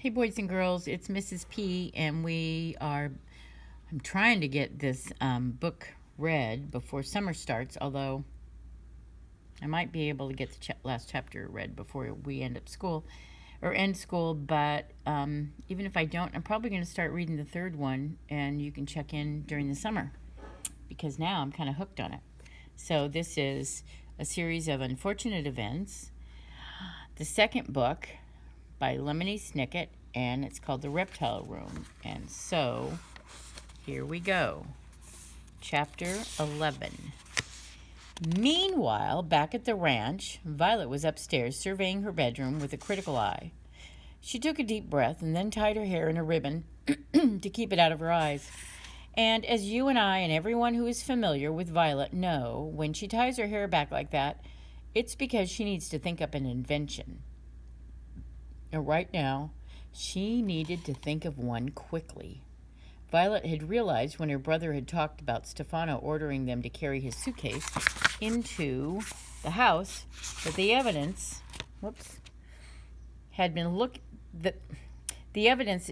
Hey, boys and girls, it's Mrs. P, and I'm trying to get this book read before summer starts, although I might be able to get the last chapter read before we end school, but even if I don't, I'm probably going to start reading the third one, and you can check in during the summer, because now I'm kind of hooked on it. So this is a series of unfortunate events. The second book by Lemony Snicket, and it's called The Reptile Room. And so, here we go. Chapter 11. Meanwhile, back at the ranch, Violet was upstairs surveying her bedroom with a critical eye. She took a deep breath and then tied her hair in a ribbon to keep it out of her eyes. And as you and I and everyone who is familiar with Violet know, when she ties her hair back like that, it's because she needs to think up an invention. And right now, she needed to think of one quickly. Violet had realized when her brother had talked about Stefano ordering them to carry his suitcase into the house that the evidence that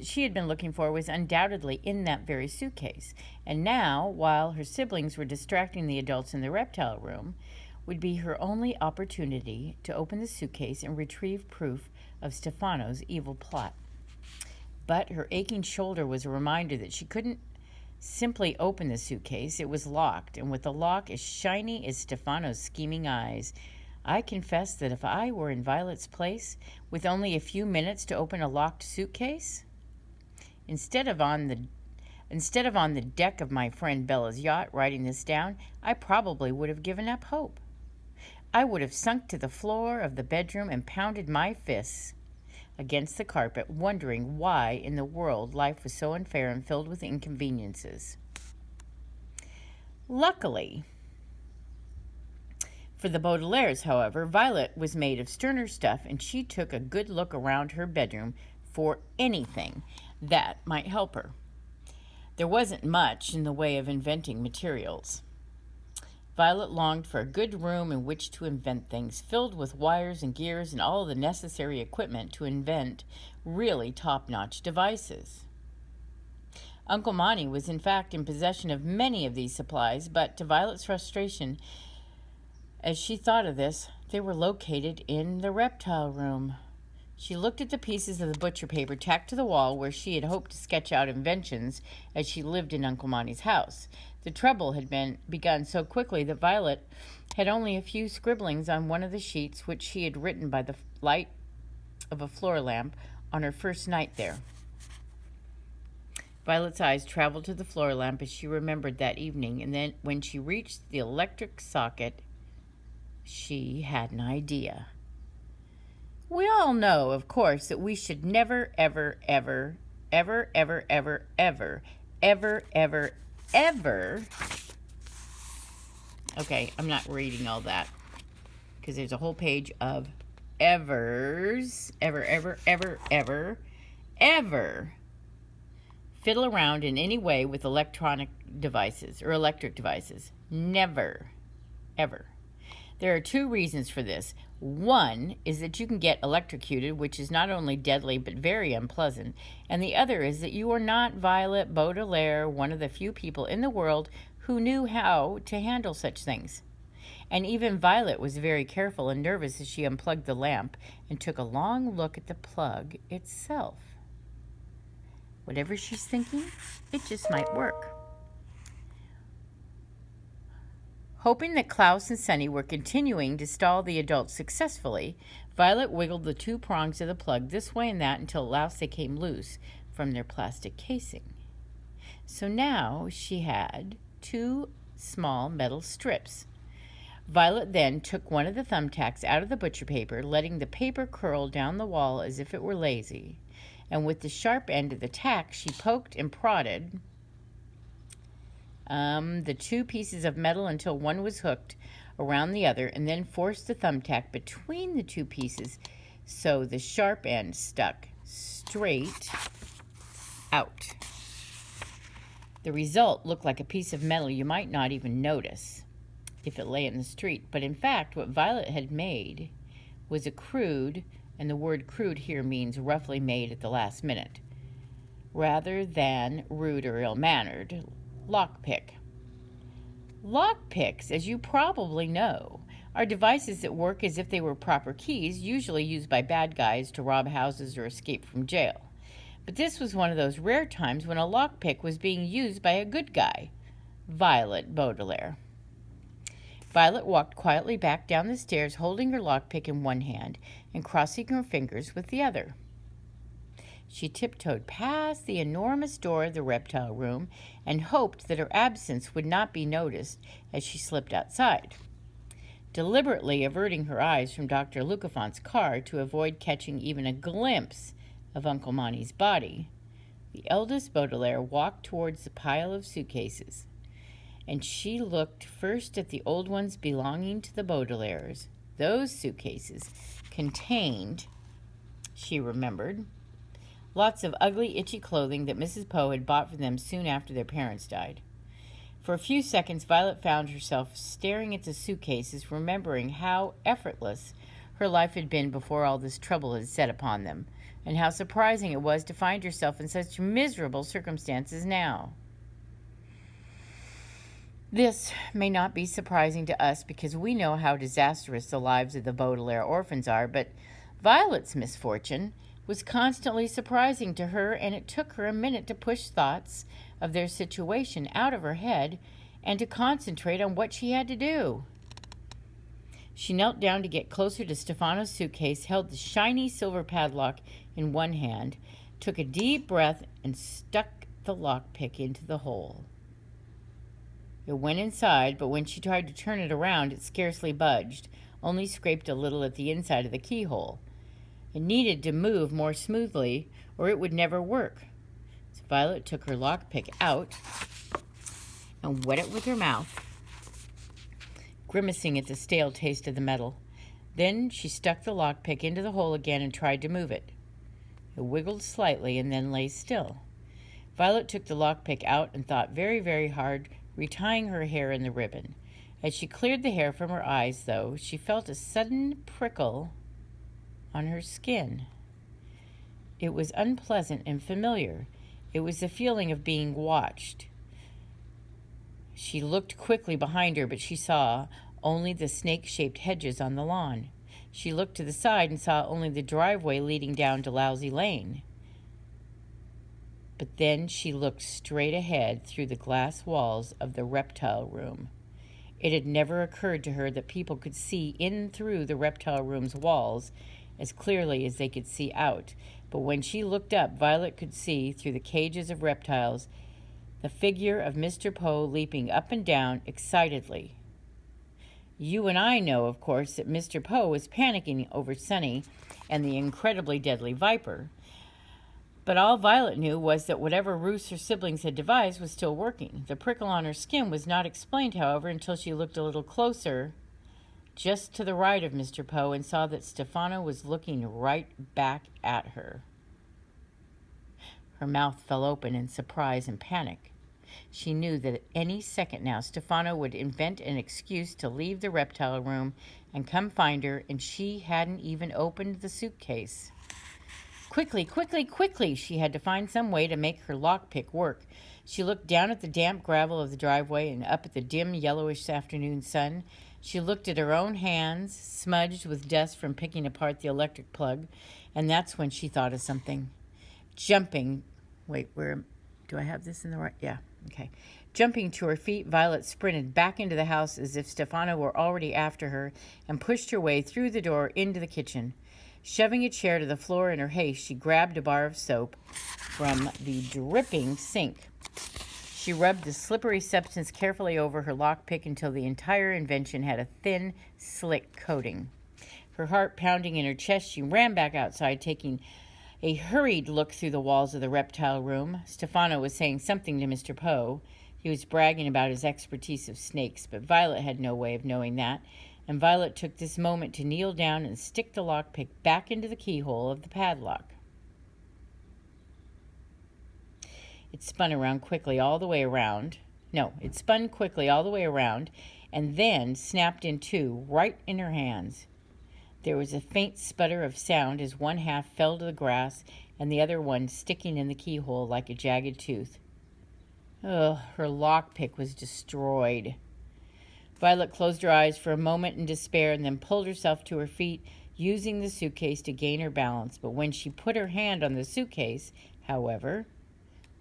she had been looking for was undoubtedly in that very suitcase. And now, while her siblings were distracting the adults in the reptile room, would be her only opportunity to open the suitcase and retrieve proof of Stefano's evil plot. But her aching shoulder was a reminder that she couldn't simply open the suitcase. It was locked, and with the lock as shiny as Stefano's scheming eyes, I confess that if I were in Violet's place, with only a few minutes to open a locked suitcase, instead of on the deck of my friend Bella's yacht writing this down, I probably would have given up hope. I would have sunk to the floor of the bedroom and pounded my fists against the carpet, wondering why in the world life was so unfair and filled with inconveniences. Luckily for the Baudelaires, however, Violet was made of sterner stuff, and she took a good look around her bedroom for anything that might help her. There wasn't much in the way of inventing materials. Violet longed for a good room in which to invent things, filled with wires and gears and all the necessary equipment to invent really top-notch devices. Uncle Monty was in fact in possession of many of these supplies, but to Violet's frustration, as she thought of this, they were located in the reptile room. She looked at the pieces of the butcher paper tacked to the wall where she had hoped to sketch out inventions as she lived in Uncle Monty's house. The trouble had begun so quickly that Violet had only a few scribblings on one of the sheets which she had written by the light of a floor lamp on her first night there. Violet's eyes traveled to the floor lamp as she remembered that evening, and then when she reached the electric socket, she had an idea. We all know, of course, that we should never, ever, ever, ever, ever, ever, ever, ever, ever, ever. Okay, I'm not reading all that because there's a whole page of evers. Ever, ever, ever, ever, ever fiddle around in any way with electronic devices or electric devices. Never, ever. There are two reasons for this. One is that you can get electrocuted, which is not only deadly but very unpleasant. And the other is that you are not Violet Baudelaire, one of the few people in the world who knew how to handle such things. And even Violet was very careful and nervous as she unplugged the lamp and took a long look at the plug itself. Whatever she's thinking, it just might work. Hoping that Klaus and Sunny were continuing to stall the adults successfully, Violet wiggled the two prongs of the plug this way and that until at last they came loose from their plastic casing. So now she had two small metal strips. Violet then took one of the thumbtacks out of the butcher paper, letting the paper curl down the wall as if it were lazy, and with the sharp end of the tack she poked and prodded the two pieces of metal until one was hooked around the other, and then forced the thumbtack between the two pieces so the sharp end stuck straight out. The result looked like a piece of metal you might not even notice if it lay in the street, but in fact what Violet had made was a crude and the word crude here means roughly made at the last minute, rather than rude or ill-mannered. Lockpick. Lockpicks, as you probably know, are devices that work as if they were proper keys, usually used by bad guys to rob houses or escape from jail. But this was one of those rare times when a lockpick was being used by a good guy, Violet Baudelaire. Violet walked quietly back down the stairs, holding her lockpick in one hand and crossing her fingers with the other. She tiptoed past the enormous door of the reptile room and hoped that her absence would not be noticed as she slipped outside, deliberately averting her eyes from Dr. Lucafont's car to avoid catching even a glimpse of Uncle Monty's body. The eldest Baudelaire walked towards the pile of suitcases, and she looked first at the old ones belonging to the Baudelaires. Those suitcases contained, she remembered, lots of ugly, itchy clothing that Mrs. Poe had bought for them soon after their parents died. For a few seconds, Violet found herself staring at the suitcases, remembering how effortless her life had been before all this trouble had set upon them, and how surprising it was to find herself in such miserable circumstances now. This may not be surprising to us because we know how disastrous the lives of the Baudelaire orphans are, but Violet's misfortune was constantly surprising to her, and it took her a minute to push thoughts of their situation out of her head and to concentrate on what she had to do. She knelt down to get closer to Stefano's suitcase, held the shiny silver padlock in one hand, took a deep breath, and stuck the lockpick into the hole. It went inside, but when she tried to turn it around, it scarcely budged, only scraped a little at the inside of the keyhole. It needed to move more smoothly, or it would never work. So Violet took her lockpick out and wet it with her mouth, grimacing at the stale taste of the metal. Then she stuck the lockpick into the hole again and tried to move it. It wiggled slightly and then lay still. Violet took the lockpick out and thought very, very hard, retying her hair in the ribbon. As she cleared the hair from her eyes, though, she felt a sudden prickle on her skin. It was unpleasant and familiar. It was the feeling of being watched. She looked quickly behind her, but she saw only the snake-shaped hedges on the lawn. She looked to the side and saw only the driveway leading down to Lousy Lane. But then she looked straight ahead through the glass walls of the reptile room. It had never occurred to her that people could see in through the reptile room's walls as clearly as they could see out. But when she looked up, Violet could see through the cages of reptiles the figure of Mr. Poe leaping up and down excitedly. You and I know, of course, that Mr. Poe was panicking over Sunny and the incredibly deadly viper. But all Violet knew was that whatever ruse her siblings had devised was still working. The prickle on her skin was not explained, however, until she looked a little closer, just to the right of Mr. Poe, and saw that Stefano was looking right back at her. Her mouth fell open in surprise and panic. She knew that at any second now Stefano would invent an excuse to leave the reptile room and come find her, and she hadn't even opened the suitcase. Quickly, quickly, quickly! She had to find some way to make her lockpick work. She looked down at the damp gravel of the driveway and up at the dim, yellowish afternoon sun. She looked at her own hands, smudged with dust from picking apart the electric plug, and that's when she thought of something. Jumping to her feet, Violet sprinted back into the house as if Stefano were already after her and pushed her way through the door into the kitchen. Shoving a chair to the floor in her haste, she grabbed a bar of soap from the dripping sink. She rubbed the slippery substance carefully over her lockpick until the entire invention had a thin, slick coating. Her heart pounding in her chest, she ran back outside, taking a hurried look through the walls of the reptile room. Stefano was saying something to Mr. Poe. He was bragging about his expertise of snakes, but Violet had no way of knowing that, and Violet took this moment to kneel down and stick the lockpick back into the keyhole of the padlock. It spun quickly all the way around, and then snapped in two right in her hands. There was a faint sputter of sound as one half fell to the grass and the other one sticking in the keyhole like a jagged tooth. Ugh, her lockpick was destroyed. Violet closed her eyes for a moment in despair and then pulled herself to her feet, using the suitcase to gain her balance. But when she put her hand on the suitcase, however,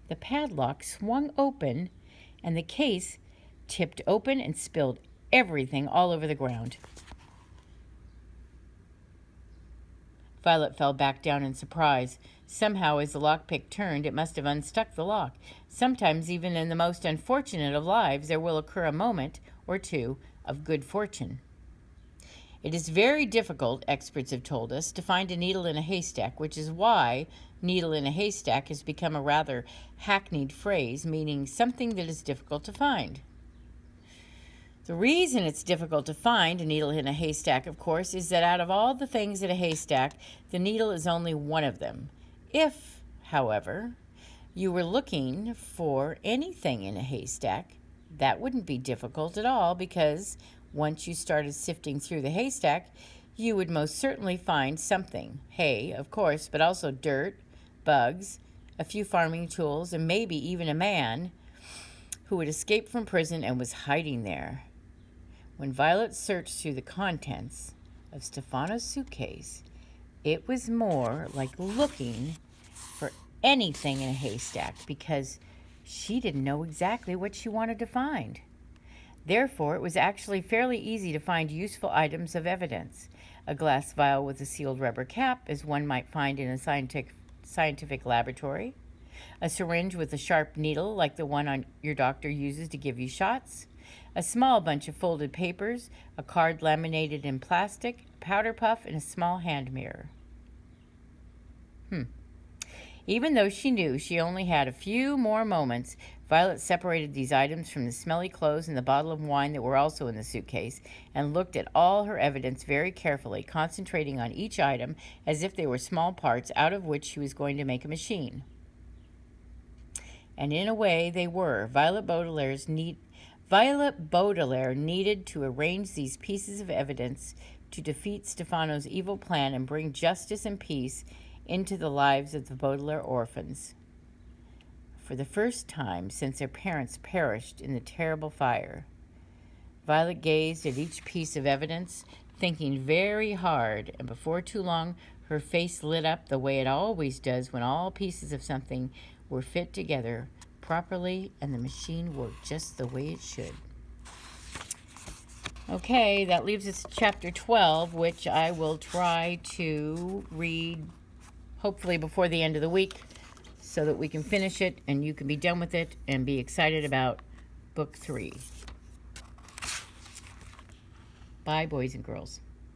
the padlock swung open and the case tipped open and spilled everything all over the ground. Violet fell back down in surprise. Somehow, as the lockpick turned, it must have unstuck the lock. Sometimes, even in the most unfortunate of lives, there will occur a moment or two of good fortune. It is very difficult, experts have told us, to find a needle in a haystack, which is why needle in a haystack has become a rather hackneyed phrase, meaning something that is difficult to find. The reason it's difficult to find a needle in a haystack, of course, is that out of all the things in a haystack, the needle is only one of them. If, however, you were looking for anything in a haystack, that wouldn't be difficult at all, because once you started sifting through the haystack, you would most certainly find something. Hay, of course, but also dirt, bugs, a few farming tools, and maybe even a man who had escaped from prison and was hiding there. When Violet searched through the contents of Stefano's suitcase, it was more like looking for anything in a haystack, because she didn't know exactly what she wanted to find. Therefore, it was actually fairly easy to find useful items of evidence. A glass vial with a sealed rubber cap, as one might find in a scientific laboratory. A syringe with a sharp needle like the one your doctor uses to give you shots. A small bunch of folded papers, a card laminated in plastic, a powder puff, and a small hand mirror. Even though she knew she only had a few more moments, Violet separated these items from the smelly clothes and the bottle of wine that were also in the suitcase, and looked at all her evidence very carefully, concentrating on each item as if they were small parts out of which she was going to make a machine. And in a way they were. Violet Baudelaire needed to arrange these pieces of evidence to defeat Stefano's evil plan and bring justice and peace into the lives of the Baudelaire orphans. For the first time since their parents perished in the terrible fire, Violet gazed at each piece of evidence, thinking very hard, and before too long her face lit up the way it always does when all pieces of something were fit together properly and the machine worked just the way it should. Okay, that leaves us to chapter 12, which I will try to read hopefully before the end of the week so that we can finish it and you can be done with it and be excited about book 3. Bye, boys and girls.